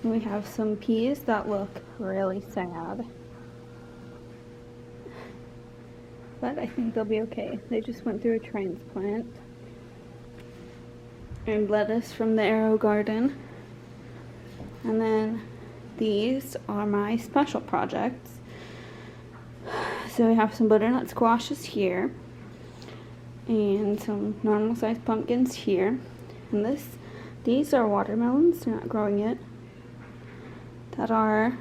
We have some peas that look really sad, but I think they'll be okay. They just went through a transplant. And lettuce from the AeroGarden. And then these are my special projects. So we have some butternut squashes here, and some normal sized pumpkins here. And these are watermelons, they're not growing yet, that are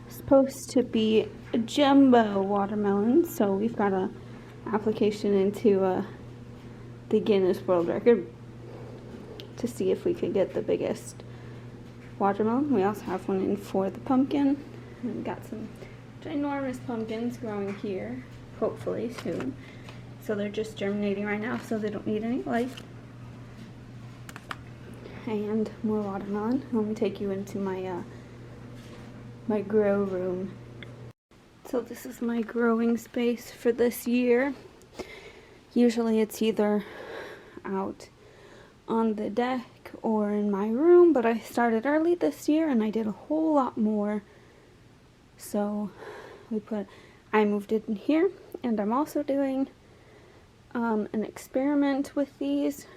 supposed to be jumbo watermelons. So we've got an application into the Guinness World Record to see if we could get the biggest watermelon. We also have one in for the pumpkin. And we've got some ginormous pumpkins growing here, hopefully soon. So they're just germinating right now, so they don't need any light. And more watermelon. Let me take you into my my grow room. So this is my growing space for this year. Usually it's either out on the deck or in my room, but I started early this year and I did a whole lot more. So I moved it in here, and I'm also doing an experiment with these.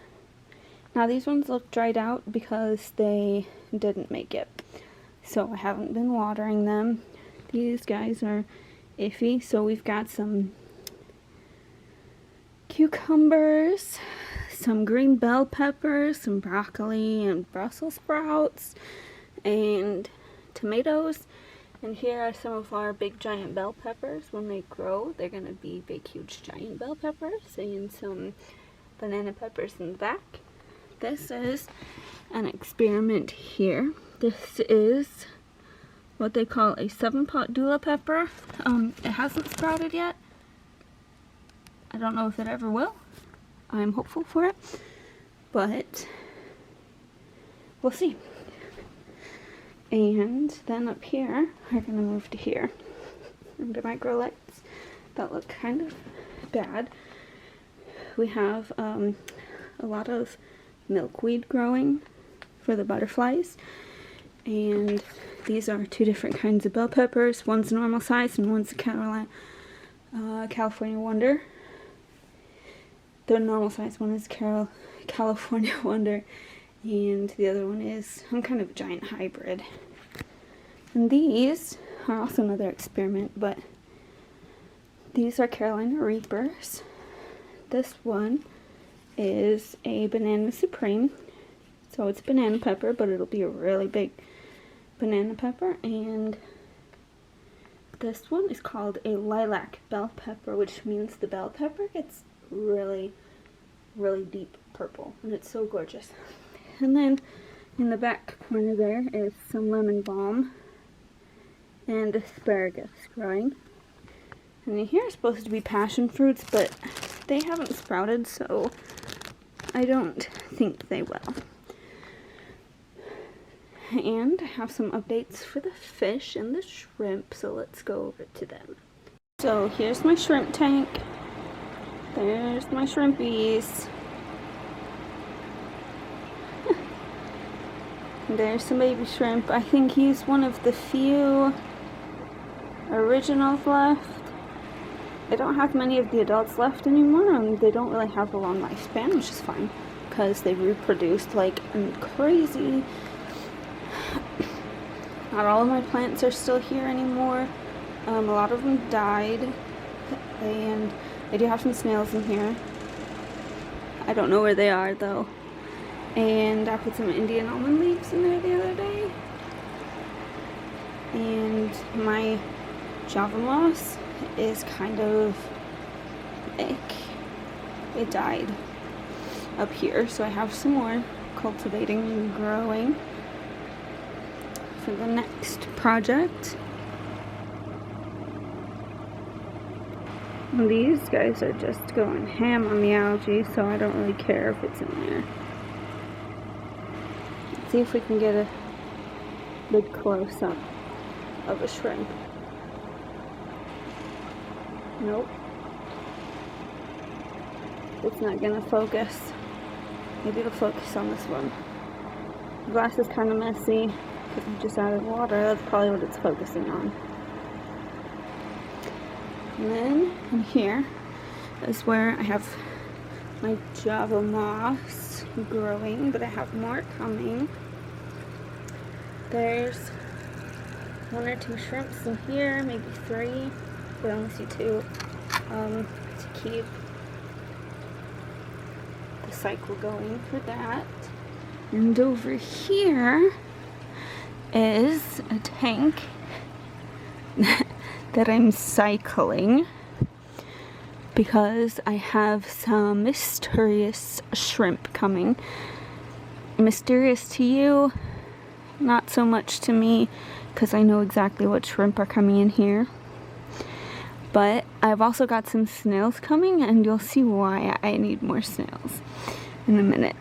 Now these ones look dried out because they didn't make it, so I haven't been watering them. These guys are iffy, so we've got some cucumbers, some green bell peppers, some broccoli and Brussels sprouts, and tomatoes. And here are some of our big giant bell peppers. When they grow, they're going to be big huge giant bell peppers, and some banana peppers in the back. This is an experiment here. This is what they call a 7-pot Dula pepper. It hasn't sprouted yet. I don't know if it ever will. I'm hopeful for it, but we'll see. And then up here, we're going to move to here, under my grow lights that look kind of bad. We have a lot of milkweed growing for the butterflies, and these are 2 different kinds of bell peppers. One's normal size and one's a California Wonder. The normal size one is California Wonder, and the other one is some kind of giant hybrid. And these are also another experiment, but these are Carolina Reapers. This one is a Banana Supreme, so it's banana pepper, but it'll be a really big banana pepper. And this one is called a lilac bell pepper, which means the bell pepper gets really, really deep purple, and it's so gorgeous. And then in the back corner there is some lemon balm and asparagus growing. And in here are supposed to be passion fruits, but they haven't sprouted, so I don't think they will. And I have some updates for the fish and the shrimp, so let's go over to them. So here's my shrimp tank. There's my shrimpies. There's some baby shrimp. I think he's one of the few originals left. I don't have many of the adults left anymore, and they don't really have a long lifespan, which is fine because they reproduced like crazy. Not all of my plants are still here anymore. A lot of them died, and I do have some snails in here. I don't know where they are though. And I put some Indian almond leaves in there the other day. And my Java moss is kind of thick. It died up here, so I have some more cultivating and growing for the next project. And these guys are just going ham on the algae, so I don't really care if it's in there. Let's see if we can get a good close-up of a shrimp. Nope. It's not gonna focus. Maybe it'll focus on this one. The glass is kind of messy because I just added water. That's probably what it's focusing on. And then in here is where I have my Java moss growing, but I have more coming. There's 1 or 2 shrimps in here, maybe 3, but I only see 2, to keep the cycle going for that. And over here is a tank that I'm cycling because I have some mysterious shrimp coming. Mysterious to you, not so much to me, because I know exactly what shrimp are coming in here. But I've also got some snails coming, and you'll see why I need more snails in a minute.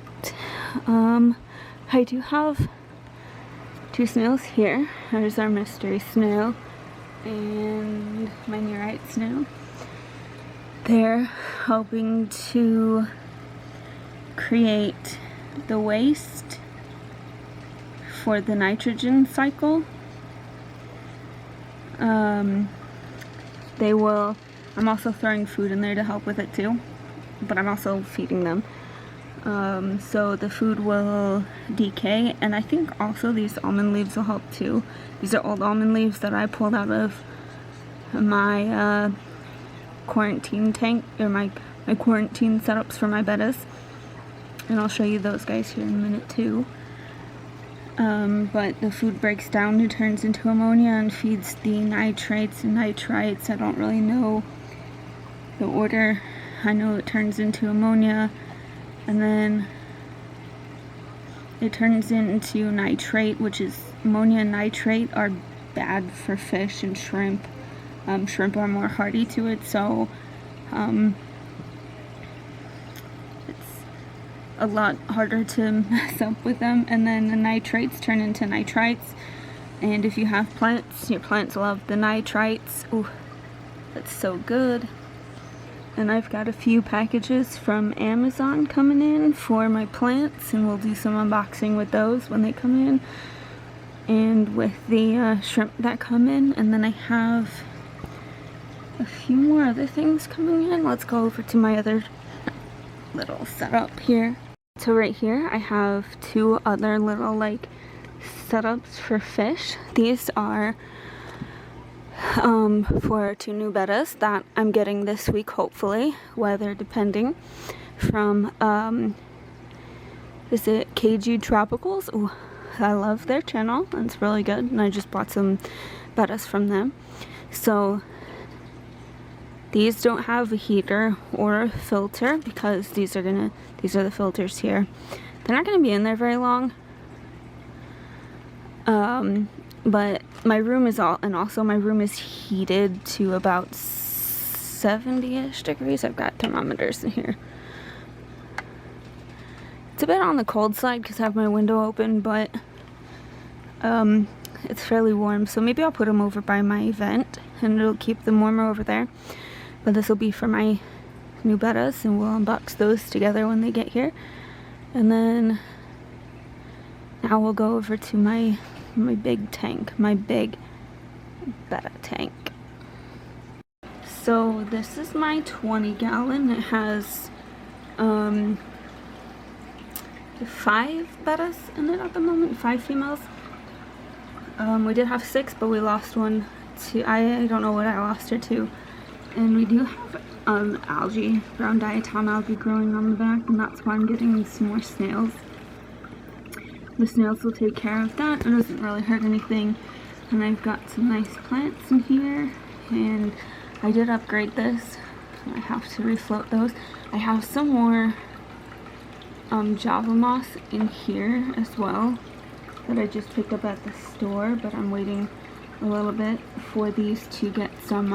I do have 2 snails here. There's our mystery snail and my nearite snail. They're helping to create the waste for the nitrogen cycle. I'm also throwing food in there to help with it too, but I'm also feeding them. So the food will decay, and I think also these almond leaves will help too. These are old almond leaves that I pulled out of my quarantine tank, or my quarantine setups for my bettas, and I'll show you those guys here in a minute too. But the food breaks down and turns into ammonia and feeds the nitrates and nitrites. I don't really know the order. I know it turns into ammonia, and then it turns into nitrate, which is ammonia and nitrate are bad for fish and shrimp. Shrimp are more hardy to it, so it's a lot harder to mess up with them. And then the nitrates turn into nitrites, and if you have plants, your plants love the nitrites. Ooh, that's so good. And I've got a few packages from Amazon coming in for my plants, and we'll do some unboxing with those when they come in, and with the shrimp that come in. And then I have a few more other things coming in. Let's go over to my other little setup here. So right here I have 2 other little like setups for fish. These are for 2 new bettas that I'm getting this week, hopefully, weather depending, from is it KG Tropicals? Ooh, I love their channel, it's really good, and I just bought some bettas from them. So these don't have a heater or a filter because these are the filters here. They're not gonna be in there very long. But my room is also my room is heated to about 70-ish degrees. I've got thermometers in here. It's a bit on the cold side because I have my window open, but it's fairly warm. So maybe I'll put them over by my vent, and it'll keep them warmer over there. But this will be for my new bettas, and we'll unbox those together when they get here. And then now we'll go over to my big tank, my big betta tank. So this is my 20 gallon. It has 5 bettas in it at the moment, 5 females. We did have 6, but we lost one to, I don't know what I lost her to. And we do have algae, brown diatom algae growing on the back, and that's why I'm getting some more snails. The snails will take care of that. It doesn't really hurt anything. And I've got some nice plants in here, and I did upgrade this. I have to refloat those. I have some more Java moss in here as well that I just picked up at the store, but I'm waiting a little bit for these to get some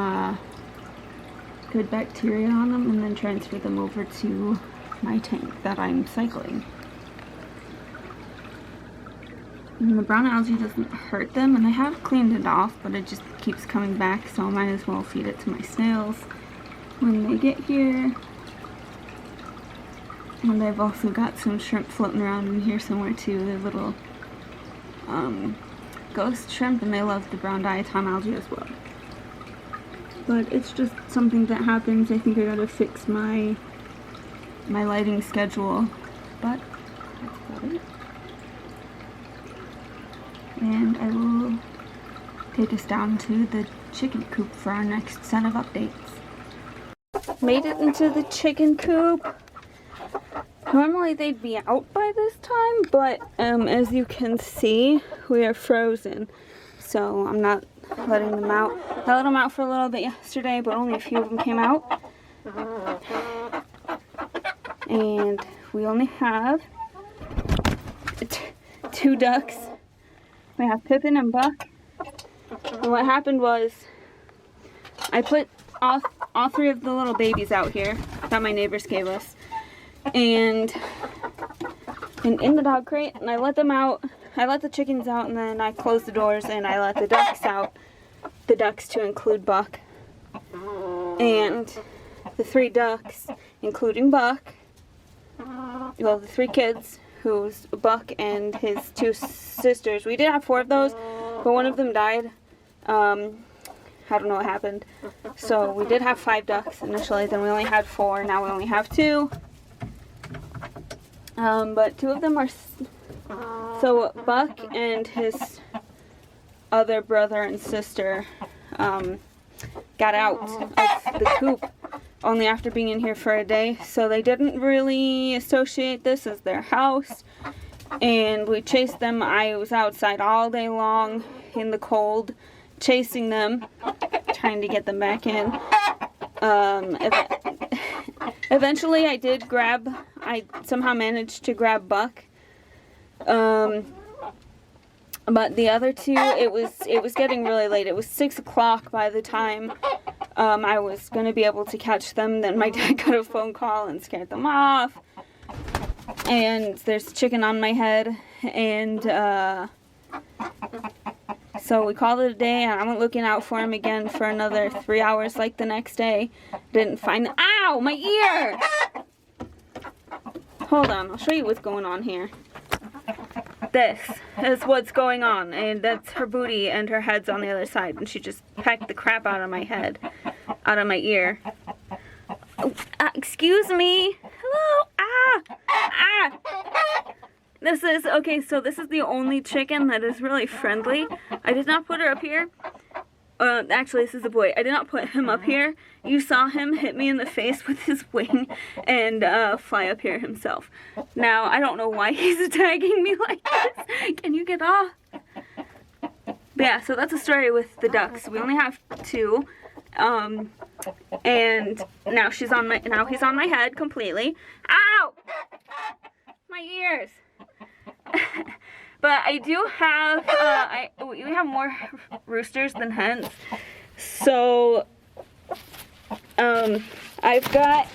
good bacteria on them, and then transfer them over to my tank that I'm cycling. And the brown algae doesn't hurt them, and I have cleaned it off, but it just keeps coming back, so I might as well feed it to my snails when they get here. And I've also got some shrimp floating around in here somewhere too. They're little ghost shrimp, and they love the brown diatom algae as well. But it's just something that happens. I think I gotta fix my lighting schedule, but that's about it. And I will take us down to the chicken coop for our next set of updates. Made it into the chicken coop. Normally they'd be out by this time, but as you can see, we are frozen. So I'm not letting them out. I let them out for a little bit yesterday, but only a few of them came out. And we only have 2 ducks. We have Pippin and Buck. And what happened was, I put all 3 of the little babies out here that my neighbors gave us. And in the dog crate, and I let them out. I let the chickens out, and then I closed the doors and I let the ducks out. The ducks to include Buck. And the 3 ducks, including Buck, well, the 3 kids, who's Buck and his 2 sisters. We did have 4 of those, but one of them died. I don't know what happened. So we did have 5 ducks initially, then we only had 4, now we only have 2. But 2 of them are... So Buck and his other brother and sister got out of the coop only after being in here for a day. So they didn't really associate this as their house. And we chased them. I was outside all day long in the cold, chasing them, trying to get them back in. Eventually I somehow managed to grab Buck. But the other 2, it was getting really late. It was 6 o'clock by the time I was going to be able to catch them. Then my dad got a phone call and scared them off. And there's chicken on my head. And so we called it a day, and I went looking out for him again for another 3 hours like the next day. Didn't find... Ow! My ear! Hold on, I'll show you what's going on here. This is what's going on, and that's her booty and her head's on the other side, and she just pecked the crap out of my head, out of my ear. Oh, excuse me? Hello? This is, okay, so this is the only chicken that is really friendly. I did not put her up here. Actually, this is a boy. I did not put him up here. You saw him hit me in the face with his wing and fly up here himself. Now, I don't know why he's attacking me like this. Can you get off? But yeah, so that's a story with the ducks. We only have 2. And now he's on my head completely. Ow! My ears. But I do have, we have more roosters than hens. So, I've got,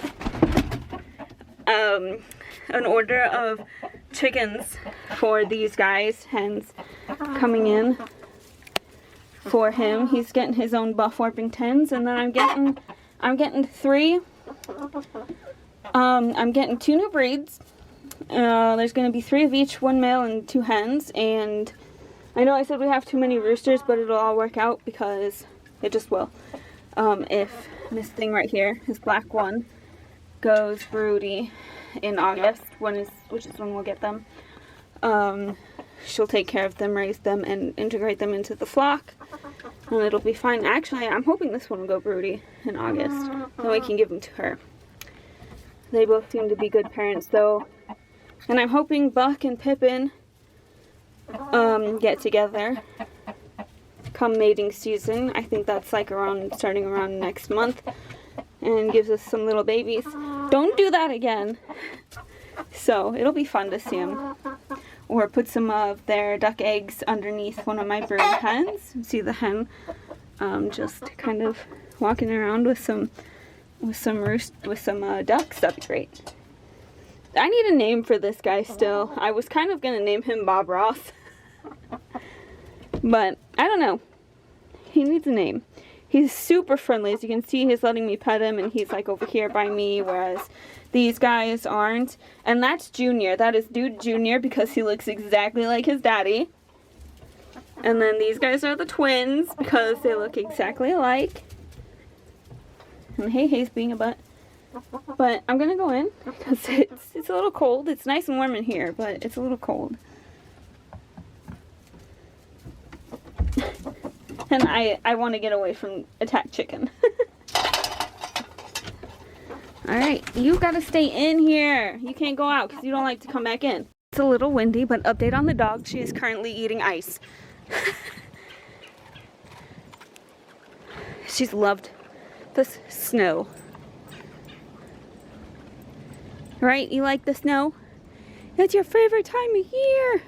an order of chickens for these guys, hens, coming in for him. He's getting his own Buff Orpingtons, and then I'm getting 3. I'm getting 2 new breeds. There's going to be 3 of each, 1 male and 2 hens, and I know I said we have too many roosters, but it'll all work out because it just will. If this thing right here, this black one, goes broody in August, which is when we'll get them, she'll take care of them, raise them, and integrate them into the flock, and it'll be fine. Actually, I'm hoping this one will go broody in August, then we can give them to her. They both seem to be good parents, though. And I'm hoping Buck and Pippin get together come mating season. I think that's like starting around next month, and gives us some little babies. Don't do that again. So it'll be fun to see them. Or put some of their duck eggs underneath one of my brood hens. See the hen just kind of walking around with some ducks. That'd be great. I need a name for this guy still. I was kind of going to name him Bob Ross. But, I don't know. He needs a name. He's super friendly. As you can see, he's letting me pet him, and he's like over here by me, whereas these guys aren't. And that's Junior. That is Dude Junior, because he looks exactly like his daddy. And then these guys are the twins because they look exactly alike. And Hey Hey's being a butt. But I'm gonna go in because it's a little cold. It's nice and warm in here, but it's a little cold. And I want to get away from attack chicken. Alright, you gotta stay in here. You can't go out because you don't like to come back in. It's a little windy, but update on the dog. She is currently eating ice. She's loved the snow. Right? You like the snow? It's your favorite time of year.